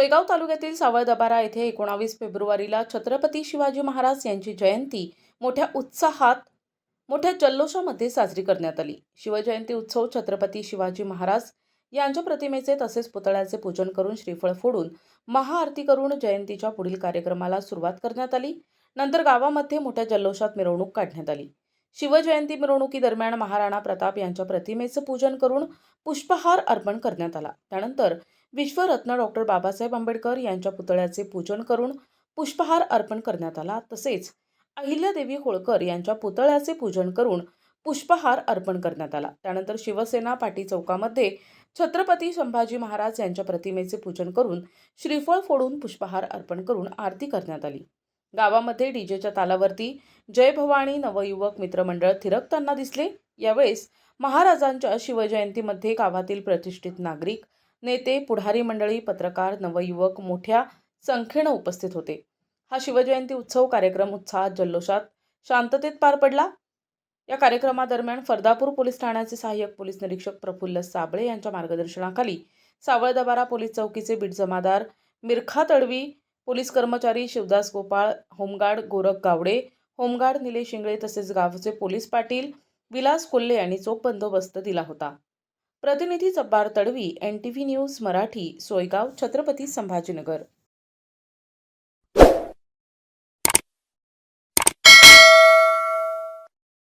सोयगाव तालुक्यातील सावळदबारा येथे 19 फेब्रुवारीला छत्रपती शिवाजी महाराज यांची जयंती मोठ्या जल्लोषामध्ये साजरी करण्यात आली। शिवजयंती उत्सव छत्रपती शिवाजी महाराज यांच्या प्रतिमेचे तसेच पुतळ्याचे पूजन करून श्रीफळ फोडून महाआरती करून जयंतीच्या पुढील कार्यक्रमाला सुरुवात करण्यात आली। नंतर गावामध्ये मोठ्या जल्लोषात मिरवणूक काढण्यात आली। शिवजयंती मिरवणुकीदरम्यान महाराणा प्रताप यांच्या प्रतिमेचे पूजन करून पुष्पहार अर्पण करण्यात आला। त्यानंतर विश्वरत्न डॉक्टर बाबासाहेब आंबेडकर यांच्या पुतळ्याचे पूजन करून पुष्पहार अर्पण करण्यात आला। तसेच अहिल्यादेवी होळकर यांच्या पुतळ्याचे पूजन करून पुष्पहार अर्पण करण्यात आला। त्यानंतर शिवसेना पाटी चौकामध्ये छत्रपती संभाजी महाराज यांच्या प्रतिमेचे पूजन करून श्रीफळ फोडून पुष्पहार अर्पण करून आरती करण्यात आली। गावामध्ये डीजेच्या तालावरती जय भवानी नवयुवक मित्रमंडळ थिरकताना दिसले। यावेळेस महाराजांच्या शिवजयंतीमध्ये गावातील प्रतिष्ठित नागरिक, नेते, पुढारी मंडळी, पत्रकार, नवयुवक मोठ्या संख्येने उपस्थित होते। हा शिवजयंती उत्सव कार्यक्रम उत्साहात, जल्लोषात, शांततेत पार पडला। या कार्यक्रमादरम्यान फरदापूर पोलीस ठाण्याचे सहाय्यक पोलीस निरीक्षक प्रफुल्ल साबळे यांच्या मार्गदर्शनाखाली सावळदबारा पोलीस चौकीचे बीट जमादार मिरखा तडवी, पोलीस कर्मचारी शिवदास गोपाळ, होमगार्ड गोरख गावडे, होमगार्ड निलेश इंगळे तसेच गावचे पोलीस पाटील विलास कोल्हे यांनी चोख बंदोबस्त दिला होता। प्रतिनिधी जब्बार तडवी, NTV न्यूज मराठी, सोयगाव, छत्रपती संभाजीनगर।